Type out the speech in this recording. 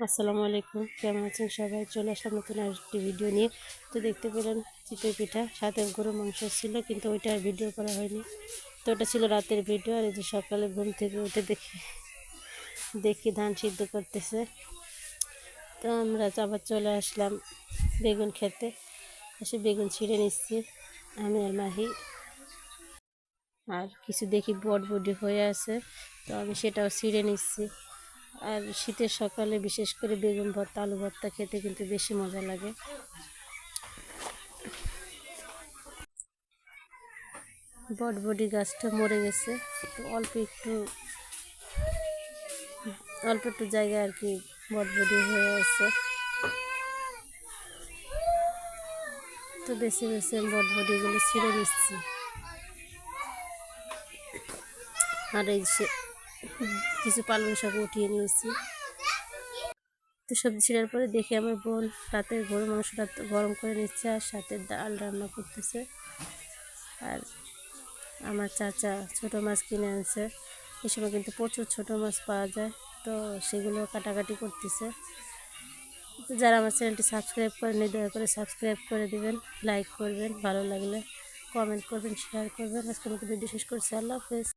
আসসালামু আলাইকুম, কেমন আছেন সবাই? চলে আসলাম নতুন আরেকটি ভিডিও নিয়ে। তো দেখতে পেলেন চিতই পিঠা, সাথে গরু মাংস ছিল, কিন্তু ওইটা আর ভিডিও করা হয়নি। তো ওটা ছিল রাতের ভিডিও। আর এই যে সকালে ঘুম থেকে উঠে দেখি দেখি ধান সিদ্ধ করতেছে। তো আমরা আবার চলে আসলাম বেগুন খেতে। এসে বেগুন ছিঁড়ে নিচ্ছি আমি আর মাহি। আর কিছু দেখি বটবডি হয়ে আছে, তো আমি সেটাও ছিঁড়ে নিচ্ছি। আর শীতের সকালে বিশেষ করে বেগুন ভর্তা, আলু ভর্তা খেতে কিন্তু বেশি মজা লাগে। বটবডি গাছটা মরে গেছে, তো অল্প একটু জায়গায় আর কি বটবডি হয়ে আছে। তো বেছে বেছে বটবডিগুলো ছিঁড়ে নিচ্ছি। আর এই যে কিছু পালং শাক উঠিয়ে নিয়েছি। তো সবজি ছিঁড়ার পরে দেখি আমার বোন রাতে গরু মাংসটা গরম করে নিচ্ছে, আর সাথে ডাল রান্না করতেছে। আর আমার চাচা ছোটো মাছ কিনে আনছে। এই সময় কিন্তু প্রচুর ছোটো মাছ পাওয়া যায়, তো সেগুলো কাটাকাটি করতেছে। তো যারা আমার চ্যানেলটি সাবস্ক্রাইব করেনি, দয়া করে সাবস্ক্রাইব করে দেবেন, লাইক করবেন, ভালো লাগলে কমেন্ট করবেন, শেয়ার করবেন। আজকের মতো ভিডিও শেষ করছি। আল্লাহ হাফেজ।